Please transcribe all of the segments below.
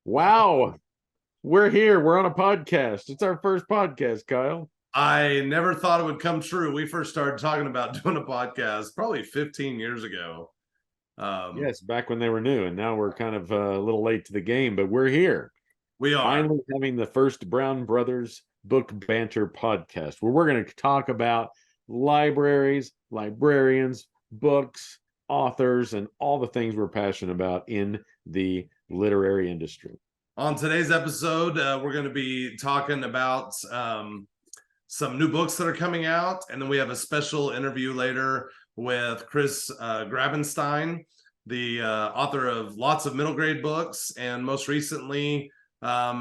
Wow, we're here. We're on a podcast. It's our first podcast, Kyle. I never thought it would come true. We first started talking about doing a podcast probably 15 years ago. Yes, back when they were new, and now we're kind of a little late to the game, but we're here. We are. Finally having the first Brown Brothers Book Banter podcast, where we're going to talk about libraries, librarians, books, authors, and all the things we're passionate about in the literary industry. On today's episode, we're going to be talking about some new books that are coming out, and then we have a special interview later with Chris Grabenstein, the author of lots of middle grade books, and most recently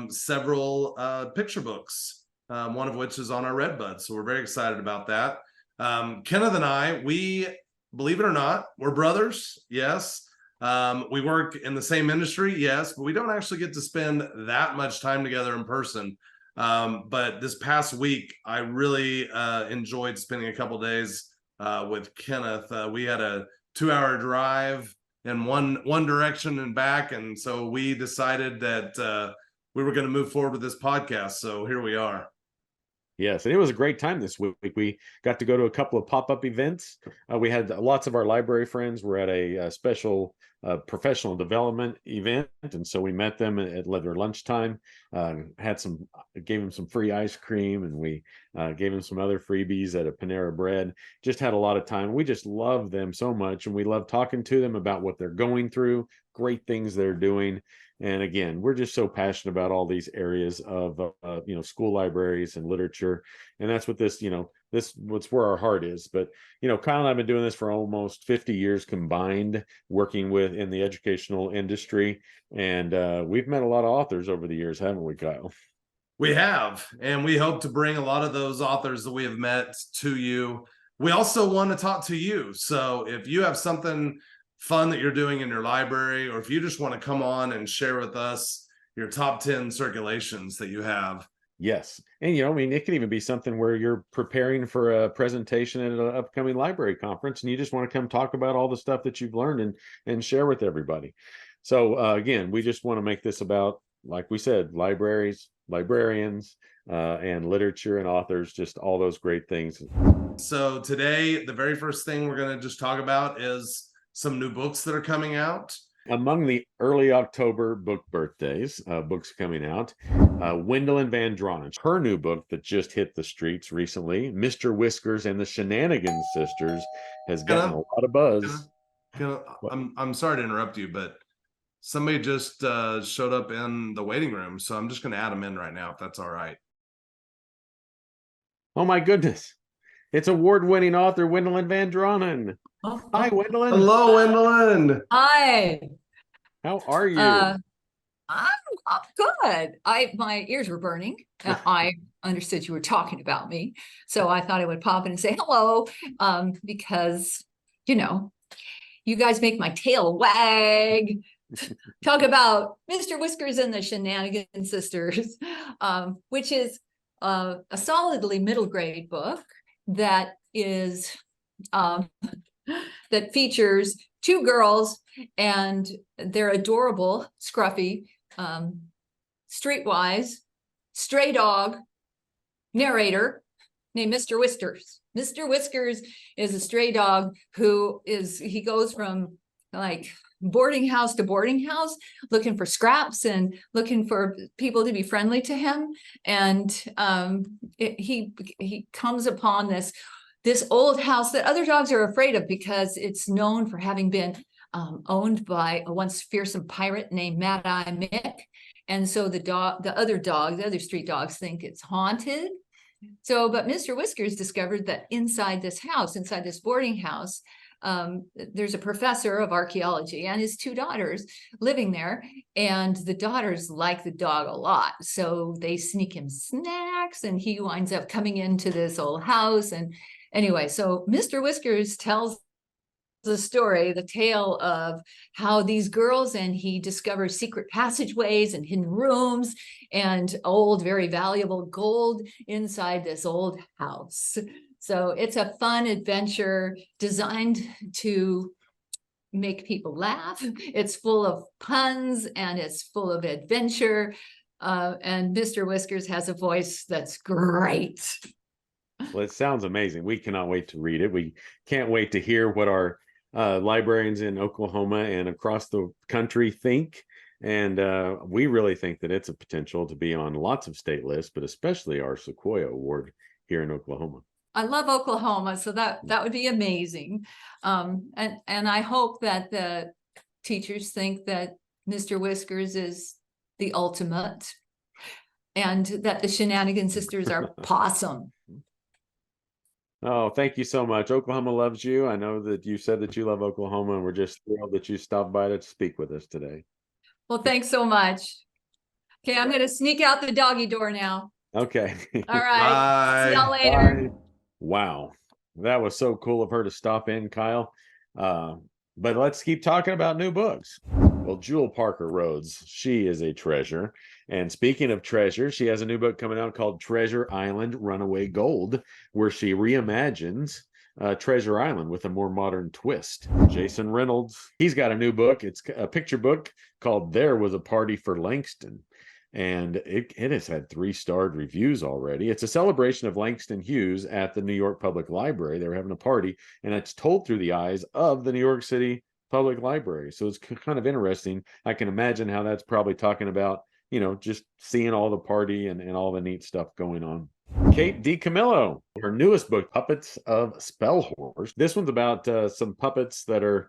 several picture books, one of which is on our Redbud. So we're very excited about that. Kenneth and I, we, believe it or not, we're brothers. Yes. We work in the same industry. Yes, but we don't actually get to spend that much time together in person. But this past week, I really enjoyed spending a couple days with Kenneth. We had a 2-hour drive in one direction and back, and so we decided that we were going to move forward with this podcast. So here we are. Yes, and it was a great time this week. We got to go to a couple of pop-up events. We had lots of our library friends were at a special professional development event, and so we met them at their lunchtime. Gave them some free ice cream, and we gave them some other freebies at a Panera Bread. Just had a lot of time. We just love them so much, and we love talking to them about what they're going through, great things they're doing. And again, we're just so passionate about all these areas of, school libraries and literature. And that's what what's where our heart is. But, Kyle and I have been doing this for almost 50 years combined, working in the educational industry. And we've met a lot of authors over the years, haven't we, Kyle? We have, and we hope to bring a lot of those authors that we have met to you. We also want to talk to you. So if you have something fun that you're doing in your library, or if you just want to come on and share with us your top 10 circulations that you have. Yes. And, it could even be something where you're preparing for a presentation at an upcoming library conference, and you just want to come talk about all the stuff that you've learned and share with everybody. So again, we just want to make this about, like we said, libraries, librarians, and literature and authors, just all those great things. So today, the very first thing we're going to just talk about is some new books that are coming out. Among the early October book birthdays, books coming out, Wendelin Van Draanen, her new book that just hit the streets recently, Mr. Whiskers and the Shenanigan Sisters, has gotten a lot of buzz. I'm sorry to interrupt you, but somebody just showed up in the waiting room, so I'm just going to add them in right now, if that's all right. Oh my goodness. It's award-winning author Wendelin Van Draanen. Hi, Wendelin. Hello, Wendelin. Hi. How are you? I'm good. My ears were burning. I understood you were talking about me, so I thought I would pop in and say hello, because you guys make my tail wag. Talk about Mr. Whiskers and the Shenanigan Sisters, which is a solidly middle grade book that is that features two girls and their adorable, scruffy, streetwise, stray dog narrator named Mr. Whiskers. Mr. Whiskers is a stray dog he goes from like boarding house to boarding house looking for scraps and looking for people to be friendly to him. And he comes upon this old house that other dogs are afraid of because it's known for having been owned by a once fearsome pirate named Mad Eye Mick. And so the other street dogs think it's haunted. But Mr. Whiskers discovered that inside this boarding house, there's a professor of archaeology and his two daughters living there, and the daughters like the dog a lot, so they sneak him snacks, and he winds up coming into this old house. And anyway, so Mr. Whiskers tells the tale of how these girls and he discovers secret passageways and hidden rooms and old, very valuable gold inside this old house. So it's a fun adventure designed to make people laugh. It's full of puns and it's full of adventure. And Mr. Whiskers has a voice that's great. Well, it sounds amazing. We cannot wait to read it. We can't wait to hear what our librarians in Oklahoma and across the country think. And we really think that it's a potential to be on lots of state lists, but especially our Sequoia Award here in Oklahoma. I love Oklahoma, so that would be amazing. And I hope that the teachers think that Mr. Whiskers is the ultimate, and that the Shenanigan Sisters are awesome. Oh, thank you so much. Oklahoma loves you. I know that you said that you love Oklahoma, and we're just thrilled that you stopped by to speak with us today. Well, thanks so much. Okay, I'm going to sneak out the doggy door now. Okay. All right. Bye. See y'all later. Bye. Wow. That was so cool of her to stop in, Kyle. But let's keep talking about new books. Well, Jewel Parker Rhodes, she is a treasure. And speaking of treasure, she has a new book coming out called Treasure Island Runaway Gold, where she reimagines Treasure Island with a more modern twist. Jason Reynolds, he's got a new book. It's a picture book called There Was a Party for Langston. And it has had 3-starred reviews already. It's a celebration of Langston Hughes at the New York Public Library. They were having a party, and it's told through the eyes of the New York City Public Library. So it's kind of interesting. I can imagine how that's probably talking about, just seeing all the party and all the neat stuff going on. Kate DiCamillo, her newest book, Puppets of Spellhorrors. This one's about some puppets that are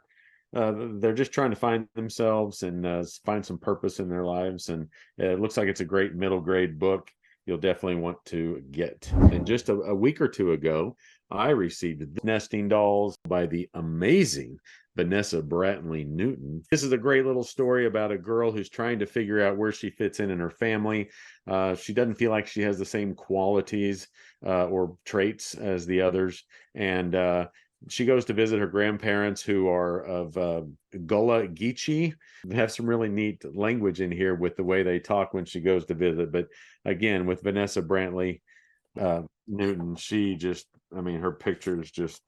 they're just trying to find themselves and find some purpose in their lives. And it looks like it's a great middle grade book. You'll definitely want to get. And just a week or two ago, I received Nesting Dolls by the amazing Vanessa Brattley Newton. This is a great little story about a girl who's trying to figure out where she fits in her family. She doesn't feel like she has the same qualities or traits as the others. And she goes to visit her grandparents, who are of Gullah Geechee. They have some really neat language in here with the way they talk when she goes to visit. But again, with Vanessa Brantley Newton, her pictures just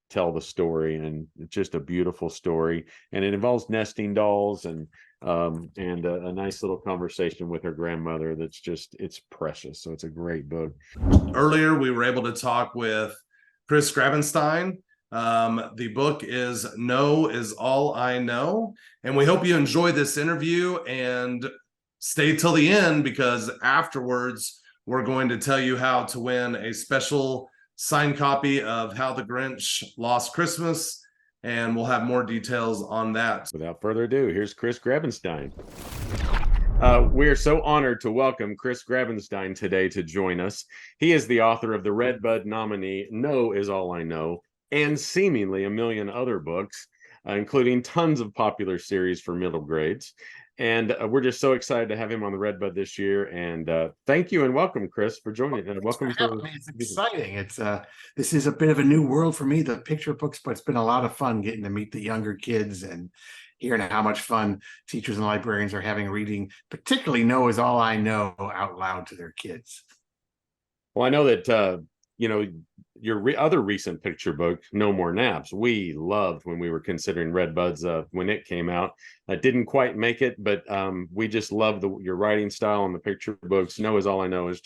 tell the story, and it's just a beautiful story. And it involves nesting dolls and a nice little conversation with her grandmother it's precious. So it's a great book. Earlier, we were able to talk with Chris Grabenstein. The book is No Is All I Know. And we hope you enjoy this interview and stay till the end, because afterwards we're going to tell you how to win a special signed copy of How the Grinch Lost Christmas, and we'll have more details on that. Without further ado, here's Chris Grabenstein. We're so honored to welcome Chris Grabenstein today to join us. He is the author of the Redbud nominee, No Is All I Know, and seemingly a million other books, including tons of popular series for middle grades. And we're just so excited to have him on the Redbud this year. And thank you and welcome, Chris, for joining. And welcome to It's exciting. This is a bit of a new world for me, the picture books, but it's been a lot of fun getting to meet the younger kids and hearing how much fun teachers and librarians are having reading, particularly No Is All I Know out loud to their kids. Well, I know that your other recent picture book, No More Naps, we loved when we were considering Redbuds when it came out. It didn't quite make it, but we just love your writing style and the picture books. No Is All I Know is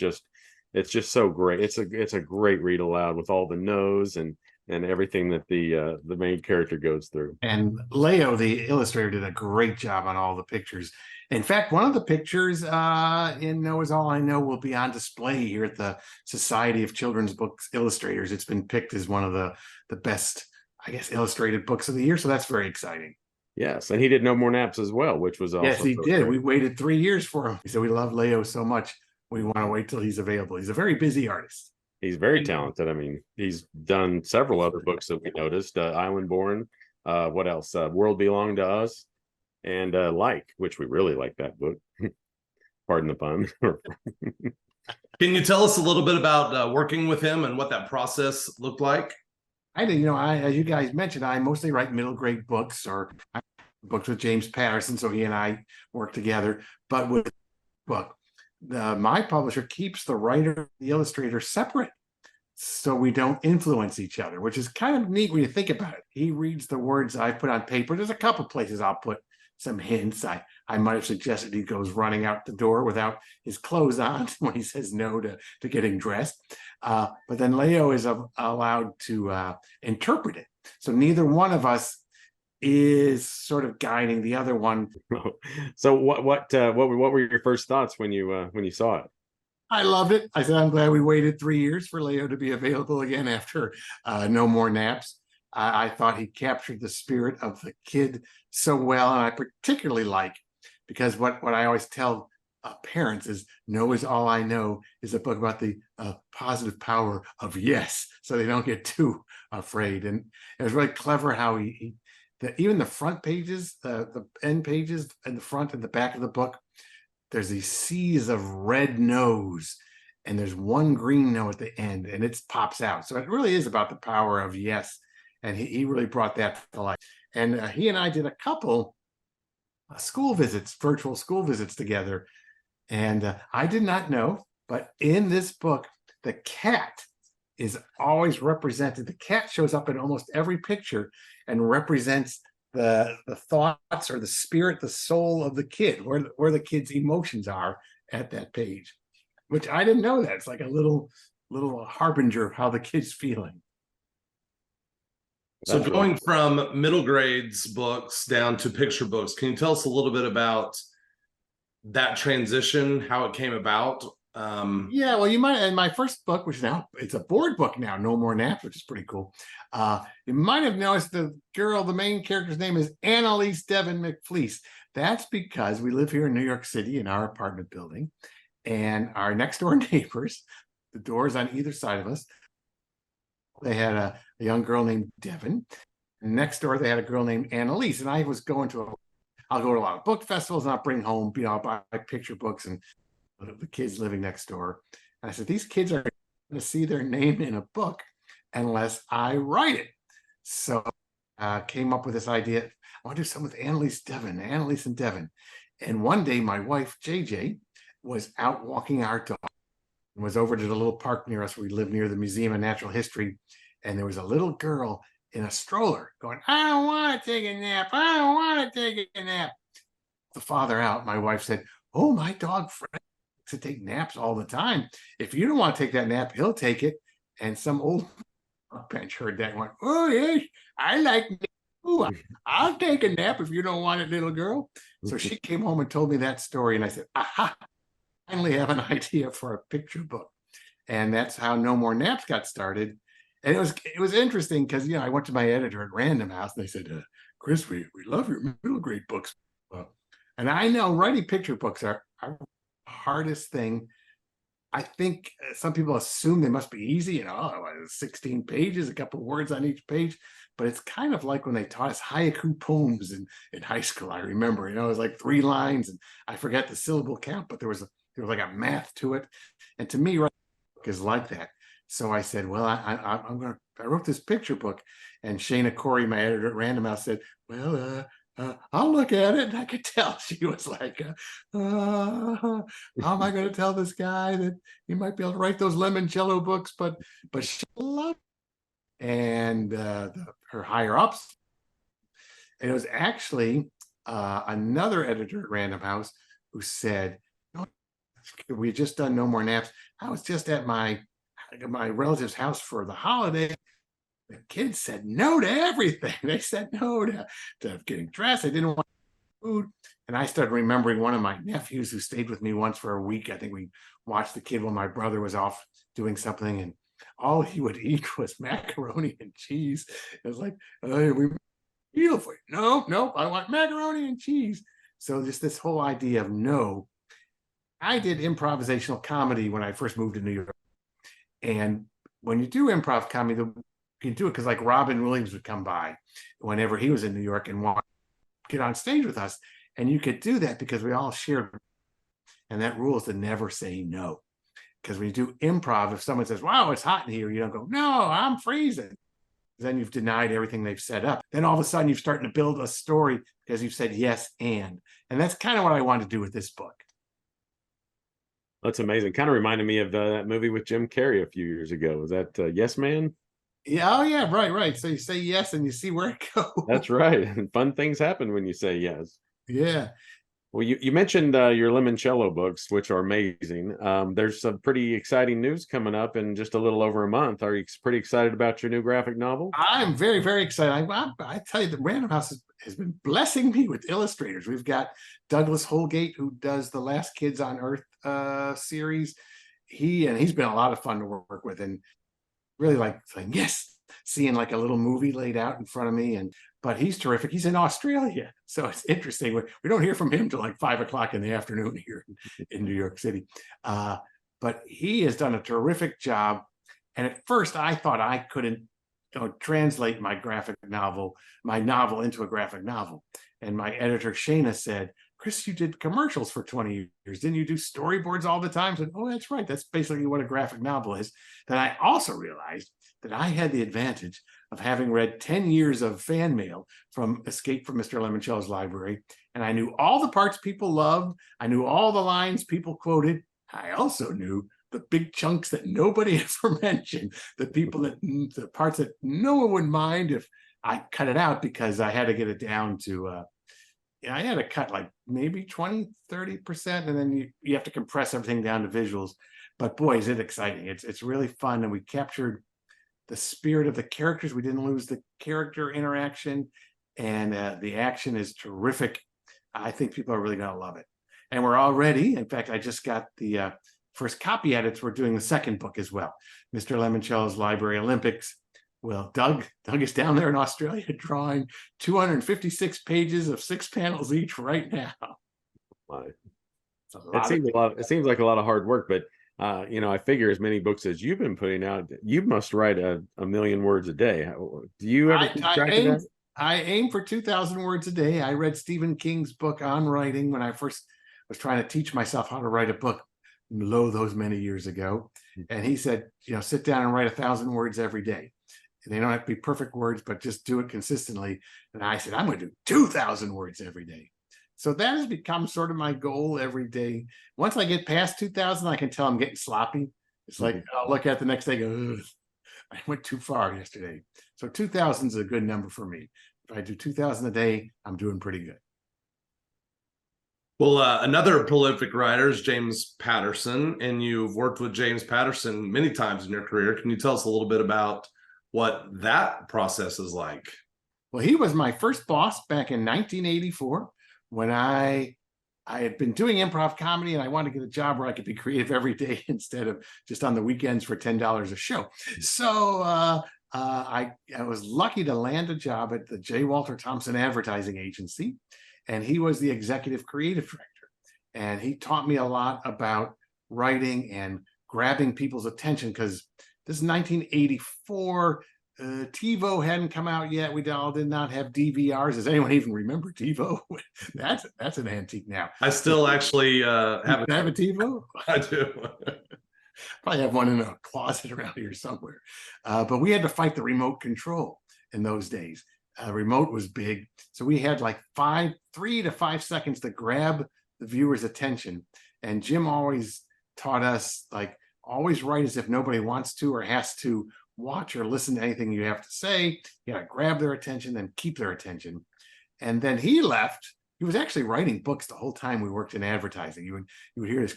it's just so great. It's a great read aloud with all the no's and everything that the main character goes through. And Leo, the illustrator, did a great job on all the pictures. In fact, one of the pictures in No Is All I Know will be on display here at the Society of Children's Books Illustrators. It's been picked as one of the best, I guess, illustrated books of the year. So that's very exciting. Yes, and he did No More Naps as well, which was also yes, he so did. great. We waited 3 years for him. So we love Leo so much. We want to wait till he's available. He's a very busy artist. He's very talented. I mean, he's done several other books that we noticed. Island Born, what else? World Belong to Us, and which we really like that book. Pardon the pun. Can you tell us a little bit about working with him and what that process looked like? I did, as you guys mentioned, I mostly write middle grade books, or books with James Patterson, so he and I work together. But with the book, my publisher keeps the writer, the illustrator separate. so we don't influence each other, which is kind of neat when you think about it. He reads the words I put on paper. There's a couple places I'll put some hints. I might have suggested he goes running out the door without his clothes on when he says no to getting dressed. But then Leo is allowed to interpret it. So neither one of us is sort of guiding the other one. So what were your first thoughts when you saw it? I loved it. I said, I'm glad we waited 3 years for Leo to be available again after No More Naps. I thought he captured the spirit of the kid so well. And I particularly like, because what I always tell parents is No Is All I Know is a book about the positive power of yes, so they don't get too afraid. And it was really clever how even the front pages, the end pages, and the front and the back of the book, there's these seas of red no's, and there's one green no at the end, and it pops out. So it really is about the power of yes. And he really brought that to life. And he and I did a couple school visits, virtual school visits together. And I did not know, but in this book, the cat is always represented. The cat shows up in almost every picture and represents the thoughts or the spirit, the soul of the kid, where the kid's emotions are at that page, which I didn't know that. It's like a little harbinger of how the kid's feeling. So going from middle grades books down to picture books, can you tell us a little bit about that transition, how it came about? Yeah, well, you might, in my first book, which now it's a board book now, No More Naps, which is pretty cool. You might have noticed the main character's name is Annalise Devon McFleece. That's because we live here in New York City in our apartment building, and our next door neighbors, the doors on either side of us, they had a young girl named Devon. And next door, they had a girl named Annalise. And I was going I'll go to a lot of book festivals, and I'll bring home, I'll buy picture books and the kids living next door. And I said, these kids are going to see their name in a book unless I write it. So came up with this idea. I want to do something with Annalise and Devon. And one day my wife, JJ, was out walking our dog and was over to the little park near us. We live near the Museum of Natural History. And there was a little girl in a stroller going, I don't want to take a nap. I don't want to take a nap. The father out, my wife said, oh, my dog Fred to take naps all the time. If you don't want to take that nap, he'll take it. And some old bench heard that and went, oh, yes, I like naps. Ooh, I'll take a nap if you don't want it, little girl. So she came home and told me that story. And I said, aha, I finally have an idea for a picture book. And that's how No More Naps got started. And it was interesting because, I went to my editor at Random House and they said, Chris, we love your middle grade books. And I know writing picture books are the hardest thing. I think some people assume they must be easy, 16 pages, a couple of words on each page. But it's kind of like when they taught us haiku poems in high school. I remember, it was like 3 lines, and I forget the syllable count, but there was like a math to it. And to me, writing a book is like that. So I said, well, I wrote this picture book, and Shana Corey, my editor at Random House, said, well, I'll look at it. And I could tell she was like, how am I going to tell this guy that he might be able to write those limoncello books? But she loved it. And her higher ups. And it was actually another editor at Random House who said, we had just done No More Naps. I was just at my relative's house for the holiday. The kids said no to everything. They said no to getting dressed. They didn't want food. And I started remembering one of my nephews who stayed with me once for a week. I think we watched the kid while my brother was off doing something, and all he would eat was macaroni and cheese. It was like, we meal for you. No, I want macaroni and cheese. So just this whole idea of no. I did improvisational comedy when I first moved to New York. And when you do improv comedy, you can do it because like Robin Williams would come by whenever he was in New York and want to get on stage with us. And you could do that because we all shared. And that rule is to never say no. Because when you do improv, if someone says, wow, it's hot in here, you don't go, no, I'm freezing. Then you've denied everything they've set up. Then all of a sudden you're starting to build a story because you've said yes and. And that's kind of what I wanted to do with this book. That's amazing. Kind of reminded me of that movie with Jim Carrey a few years ago. Was that Yes Man? Yeah, oh yeah, right. So you say yes and you see where it goes. That's right. And fun things happen when you say yes. Yeah. Well, you mentioned your limoncello books, which are amazing. There's some pretty exciting news coming up in just a little over a month. Are you pretty excited about your new graphic novel? I'm very, very excited. I tell you, the Random House has been blessing me with illustrators. We've got Douglas Holgate, who does the Last Kids on Earth series. He's been a lot of fun to work with, and really like saying yes, seeing like a little movie laid out in front of me. But he's terrific. He's in Australia, so it's interesting. We don't hear from him till like 5 o'clock in the afternoon here in New York City. But he has done a terrific job. And at first, I thought I couldn't, translate my novel into a graphic novel. And my editor Shana said, "Chris, you did commercials for 20 years. Didn't you do storyboards all the time?" I said, "Oh, that's right. That's basically what a graphic novel is." Then I also realized that I had the advantage of having read 10 years of fan mail from Escape from Mr. Lemoncello's Library. And I knew all the parts people loved. I knew all the lines people quoted. I also knew the big chunks that nobody ever mentioned, the parts that no one would mind if I cut it out, because I had to get it down to, I had to cut like maybe 20-30%, and then you have to compress everything down to visuals. But boy, is it exciting. It's really fun. And we captured the spirit of the characters. We didn't lose the character interaction, and the action is terrific. I think people are really going to love it. And we're already, in fact, I just got the first copy edits. We're doing the second book as well, Mr. Lemoncello's Library Olympics. Well, Doug is down there in Australia drawing 256 pages of 6 panels each right now. It seems like a lot of hard work, but I figure as many books as you've been putting out, you must write a million words a day. Do you ever keep track of that? I aim for 2,000 words a day. I read Stephen King's book on writing when I first was trying to teach myself how to write a book, those many years ago. And he said, sit down and write 1,000 words every day. They don't have to be perfect words, but just do it consistently. And I said, I'm going to do 2,000 words every day. So that has become sort of my goal every day. Once I get past 2,000, I can tell I'm getting sloppy. It's like, I'll look at the next day, go, I went too far yesterday. So 2,000 is a good number for me. If I do 2,000 a day, I'm doing pretty good. Well, another prolific writer is James Patterson, and you've worked with James Patterson many times in your career. Can you tell us a little bit about what that process is like? Well, he was my first boss back in 1984 when I had been doing improv comedy, and I wanted to get a job where I could be creative every day instead of just on the weekends for $10 a show. So I was lucky to land a job at the J. Walter Thompson Advertising Agency, and he was the executive creative director. And he taught me a lot about writing and grabbing people's attention, because this is 1984. TiVo hadn't come out yet. We all did not have DVRs. Does anyone even remember TiVo? That's an antique now. I still actually have a TiVo. I do. Probably have one in a closet around here somewhere. But we had to fight the remote control in those days. Remote was big, so we had like 3 to 5 seconds to grab the viewer's attention. And Jim always taught us, like, always write as if nobody wants to or has to watch or listen to anything you have to say. You gotta grab their attention, then keep their attention. And then he left. He was actually writing books the whole time we worked in advertising. You would hear this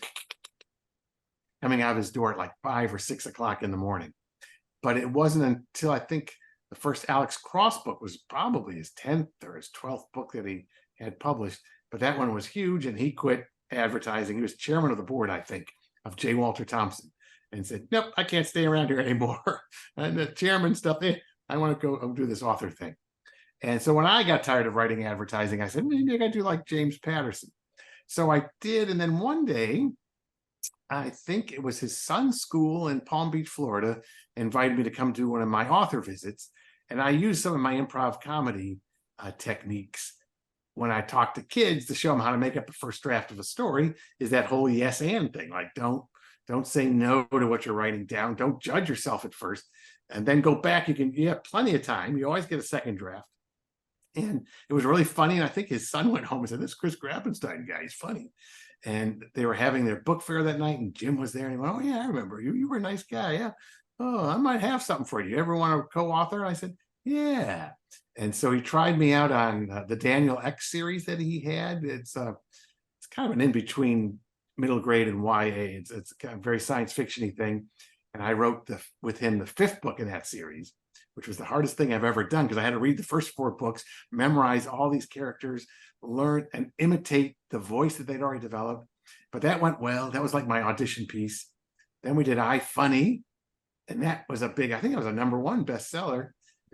coming out of his door at like 5 or 6 o'clock in the morning. But it wasn't until I think the first Alex Cross book was probably his 10th or his 12th book that he had published. But that one was huge, and he quit advertising. He was chairman of the board, I think, of J. Walter Thompson, and said, nope, I can't stay around here anymore. And the chairman stuff, I want to go do this author thing. And so when I got tired of writing advertising, I said, maybe I got to do like James Patterson. So I did. And then one day, I think it was his son's school in Palm Beach, Florida, invited me to come do one of my author visits. And I used some of my improv comedy techniques when I talk to kids to show them how to make up the first draft of a story, is that whole yes and thing. Like, don't say no to what you're writing down. Don't judge yourself at first, and then go back. You have plenty of time. You always get a second draft. And it was really funny. And I think his son went home and said, this Chris Grabenstein guy is funny. and they were having their book fair that night, and Jim was there, and he went, "Oh yeah, I remember you. You were a nice guy. Yeah. Oh, I might have something for you. You ever want to co-author?" I said, "Yeah." And so he tried me out on the Daniel X series that he had. It's kind of an in-between middle grade and YA. It's kind of very science fiction-y thing. And I wrote with him the 5th book in that series, which was the hardest thing I've ever done, because I had to read the first 4 books, memorize all these characters, learn and imitate the voice that they'd already developed. But that went well. That was like my audition piece. Then we did I Funny, and that was I think it was a #1 bestseller.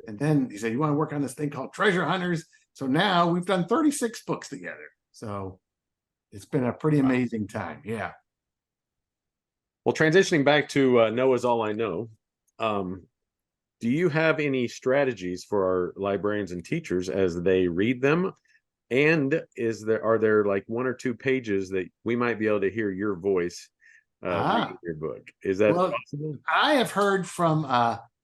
And then he said, "You want to work on this thing called Treasure Hunters?" So now we've done 36 books together. So it's been a pretty amazing time. Yeah. Well, transitioning back to Noah's All I Know, do you have any strategies for our librarians and teachers as they read them? And are there like 1 or 2 pages that we might be able to hear your voice reading your book? Is that possible? I have heard from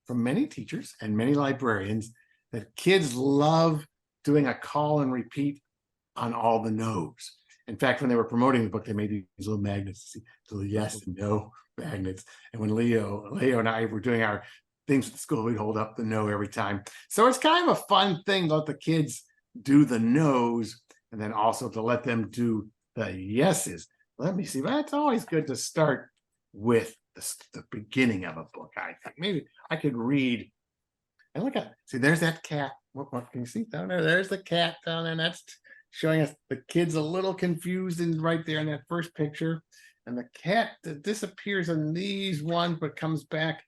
many teachers and many librarians that kids love doing a call and repeat on all the no's. In fact, when they were promoting the book, they made these little magnets, little yes and no magnets. And when Leo and I were doing our things at the school, we'd hold up the no every time. So it's kind of a fun thing to let the kids do the no's, and then also to let them do the yeses. Let me see. That's always good to start with the beginning of a book. I think maybe I could read. And look at, see, there's that cat. What can you see down there? There's the cat down there. And that's showing us the kid's a little confused and right there in that first picture. And the cat that disappears in these ones, but comes back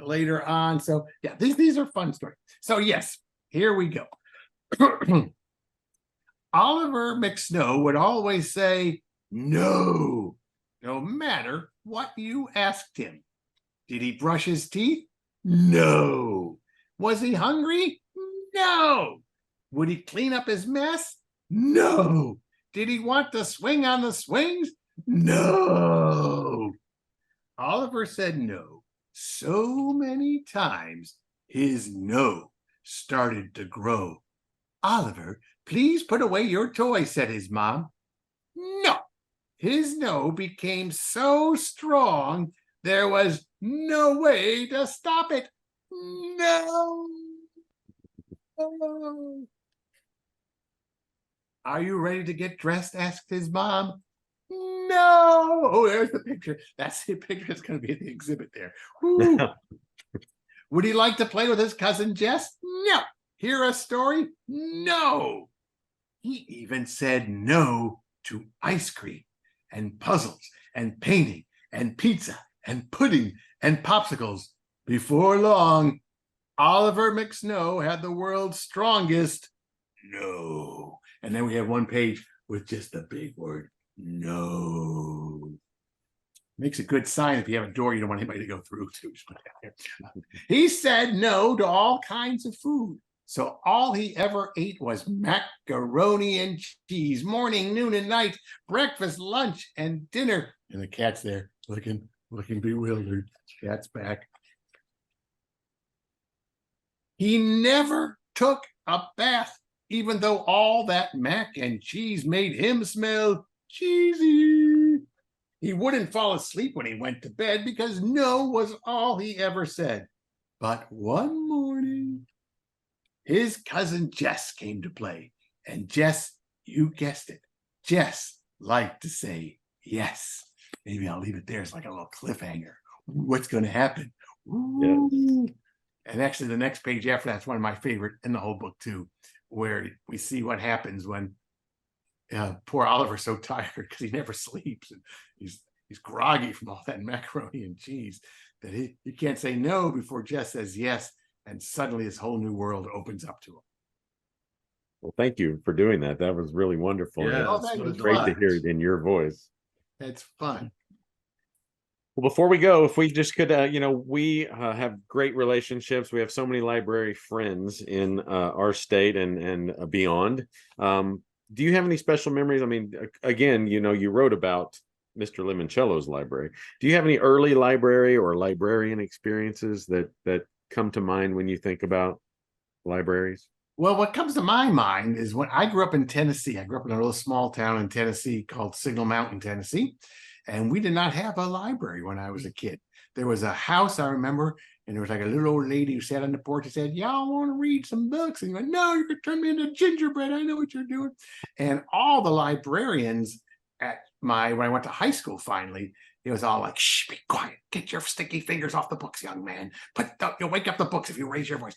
later on. So yeah, these are fun stories. So yes, here we go. Oliver McSnow would always say no, no matter what you asked him. Did he brush his teeth? No. Was he hungry? No. Would he clean up his mess? No. Did he want to swing on the swings? No. Oliver said no so many times, his no started to grow. "Oliver, please put away your toy," said his mom. No. His no became so strong, there was no way to stop it. No. "Are you ready to get dressed?" asked his mom. No. Oh, there's the picture. That's the picture that's going to be in the exhibit there. Would he like to play with his cousin Jess? No. Hear a story? No. He even said no to ice cream and puzzles and painting and pizza and pudding and popsicles. Before long, Oliver McSnow had the world's strongest no. And then we have one page with just the big word no. Makes a good sign if you have a door you don't want anybody to go through to. He said no to all kinds of food. So all he ever ate was macaroni and cheese, morning, noon, and night, breakfast, lunch, and dinner. And the cat's there looking bewildered. Cat's back. He never took a bath, even though all that mac and cheese made him smell cheesy. He wouldn't fall asleep when he went to bed because no was all he ever said. But one morning, his cousin Jess came to play. And Jess, you guessed it, Jess liked to say yes. Maybe I'll leave it there. It's like a little cliffhanger. What's going to happen? Ooh. Yeah. And actually, the next page after that's one of my favorite in the whole book, too, where we see what happens when poor Oliver's so tired because he never sleeps. And he's groggy from all that macaroni and cheese that he can't say no before Jess says yes. And suddenly this whole new world opens up to him. Well, thank you for doing that. That was really wonderful. Yeah, it was great to hear it in your voice. It's fun. Well, before we go, if we just could, we have great relationships. We have so many library friends in our state and beyond. Do you have any special memories? I mean, again, you wrote about Mr. Limoncello's library. Do you have any early library or librarian experiences that come to mind when you think about libraries? Well, what comes to my mind is when I grew up in Tennessee. I grew up in a little small town in Tennessee called Signal Mountain, Tennessee. And we did not have a library when I was a kid. There was a house, I remember, and there was like a little old lady who sat on the porch and said, "Y'all want to read some books?" And you went, "No, you're going to turn me into gingerbread. I know what you're doing." And all the librarians when I went to high school finally, it was all like, "Shh, be quiet. Get your sticky fingers off the books, young man. You'll wake up the books if you raise your voice."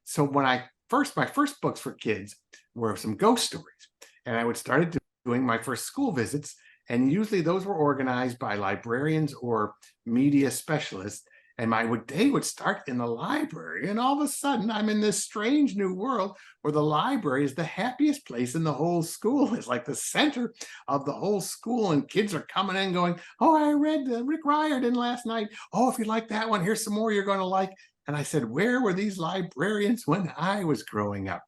So when my first books for kids were some ghost stories. And I would start doing my first school visits. And usually those were organized by librarians or media specialists. And my day would start in the library. And all of a sudden, I'm in this strange new world where the library is the happiest place in the whole school. It's like the center of the whole school. And kids are coming in going, "Oh, I read Rick Riordan last night. Oh, if you like that one, here's some more you're going to like." And I said, where were these librarians when I was growing up?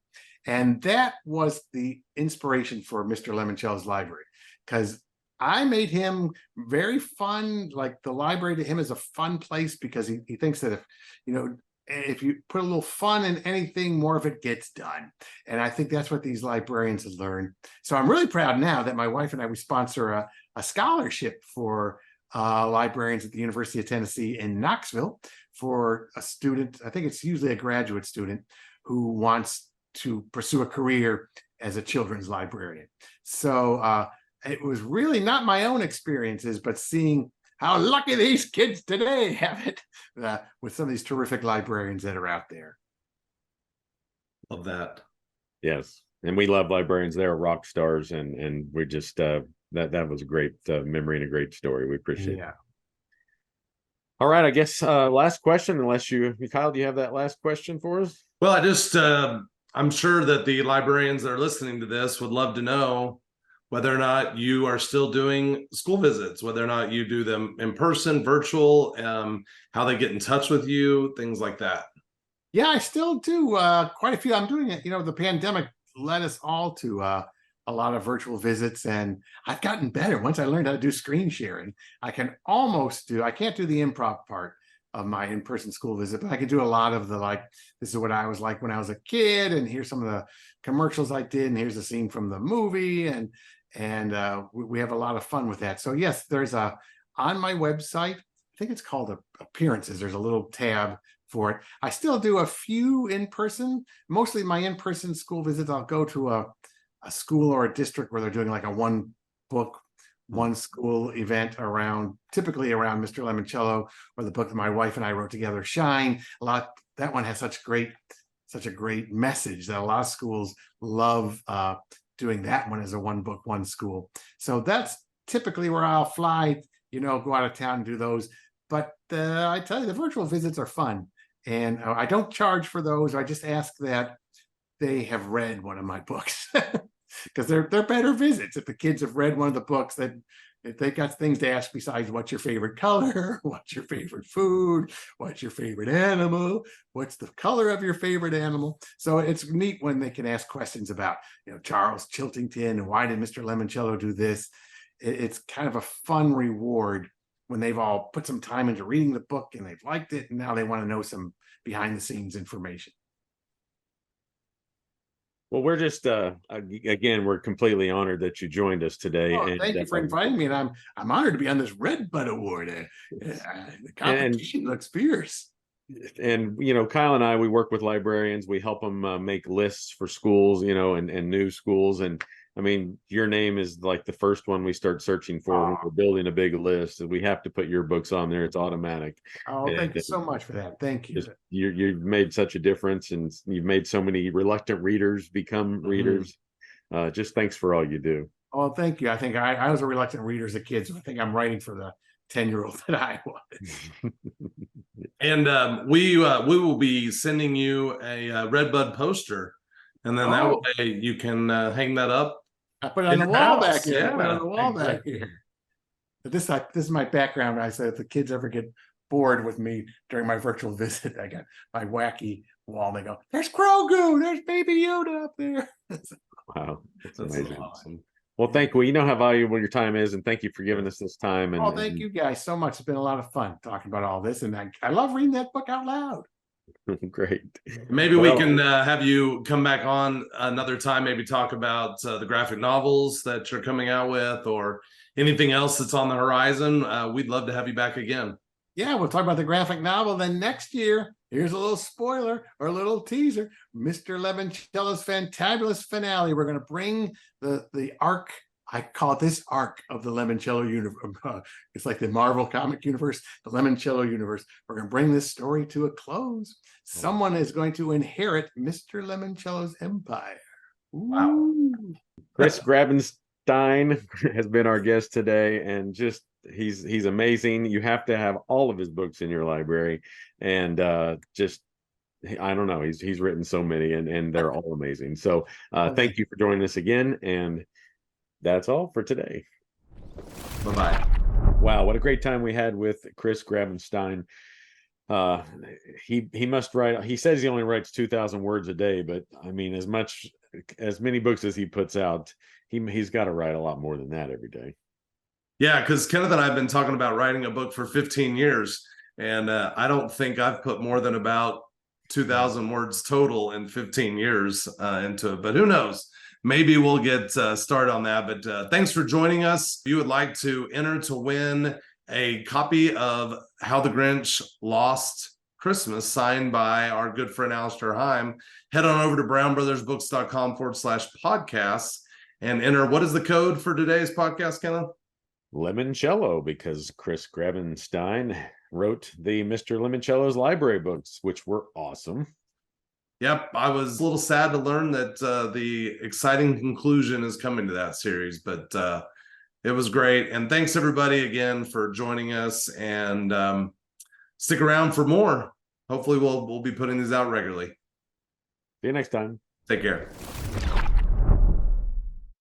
And that was the inspiration for Mr. Lemoncello's library, because I made him very fun. Like the library to him is a fun place because he thinks that if you put a little fun in anything, more of it gets done. And I think that's what these librarians have learned. So I'm really proud now that my wife and I, we sponsor a scholarship for librarians at the University of Tennessee in Knoxville for a student. I think it's usually a graduate student who wants to pursue a career as a children's librarian. So it was really not my own experiences, but seeing how lucky these kids today have it with some of these terrific librarians that are out there. Love that. Yes, and we love librarians. They're rock stars, and we just that was a great memory and a great story. We appreciate it. All right, I guess last question, unless Kyle, do you have that last question for us? Well, I'm sure that the librarians that are listening to this would love to know whether or not you are still doing school visits, whether or not you do them in person, virtual, how they get in touch with you, things like that. Yeah, I still do quite a few. I'm doing it. The pandemic led us all to a lot of virtual visits, and I've gotten better. Once I learned how to do screen sharing, I can't do the improv part of my in-person school visit, but I can do a lot of the, like, this is what I was like when I was a kid, and here's some of the commercials I did, and here's a scene from the movie, and we have a lot of fun with that. So yes, there's on my website, I think it's called appearances. There's a little tab for it. I still do a few in person. Mostly my in-person school visits, I'll go to a school or a district where they're doing like a one book, one school event typically around Mr. Lemoncello, or the book that my wife and I wrote together, Shine. That one has such a great message that a lot of schools love doing that one as a one book, one school. So that's typically where I'll fly, go out of town and do those. But I tell you, the virtual visits are fun. And I don't charge for those. I just ask that they have read one of my books, because they're better visits if the kids have read one of the books, that if they got things to ask besides what's your favorite color, what's your favorite food, what's your favorite animal, what's the color of your favorite animal. So it's neat when they can ask questions about, Charles Chiltington, and why did Mr. Lemoncello do this? It's kind of a fun reward when they've all put some time into reading the book and they've liked it, and now they want to know some behind the scenes information. Well, we're just again, we're completely honored that you joined us today. Oh, and thank you for inviting me, and I'm honored to be on this Redbud Award. The competition looks fierce. And Kyle and I, we work with librarians. We help them make lists for schools, and new schools. And I mean, your name is like the first one we start searching for when we're building a big list. We have to put your books on there. It's automatic. Oh, thank you so much for that. Thank you. You've made such a difference, and you've made so many reluctant readers become readers. Just thanks for all you do. Oh, thank you. I think I was a reluctant reader as a kid, so I think I'm writing for the 10-year-old that I was. And we will be sending you a Redbud poster, and then that way you can hang that up. I put it on the wall back here. Yeah, I put it on the wall back here. But this is my background. I said if the kids ever get bored with me during my virtual visit, I got my wacky wall. They go, "There's Grogu, there's Baby Yoda up there." Wow, that's amazing. Awesome. Well, thank you. You know how valuable your time is, and thank you for giving us this time. And thank you guys so much. It's been a lot of fun talking about all this, and I love reading that book out loud. Great. Maybe we Well, can have you come back on another time, maybe talk about the graphic novels that you're coming out with or anything else that's on the horizon. We'd love to have you back again. Yeah, we'll talk about the graphic novel. Then next year, here's a little spoiler or a little teaser: Mr. Lemoncello's fantabulous finale. We're going to bring the arc. I call it this arc of the Lemoncello universe. It's like the Marvel comic universe, the Lemoncello universe. We're going to bring this story to a close. Someone is going to inherit Mr. Lemoncello's empire. Wow. Chris Grabenstein has been our guest today, and just he's amazing. You have to have all of his books in your library, and just I don't know, he's written so many, and they're all amazing. So thank you for joining us again, and that's all for today. Bye-bye. Wow, what a great time we had with Chris Grabenstein. He must write, he says he only writes 2,000 words a day, but I mean, as many books as he puts out, he's got to write a lot more than that every day. Yeah, because Kenneth and I have been talking about writing a book for 15 years, and I don't think I've put more than about 2,000 words total in 15 years into it, but who knows? Maybe we'll get started on that. But thanks for joining us. If you would like to enter to win a copy of How the Grinch Lost Christmas signed by our good friend Alistair Heim, head on over to brownbrothersbooks.com/podcasts and enter. What is the code for today's podcast, Kenneth? Lemoncello, because Chris Grabenstein wrote the Mr. Lemoncello's library books, which were awesome. Yep, I was a little sad to learn that the exciting conclusion is coming to that series, but it was great. And thanks everybody again for joining us, and stick around for more. Hopefully we'll be putting these out regularly. See you next time. Take care.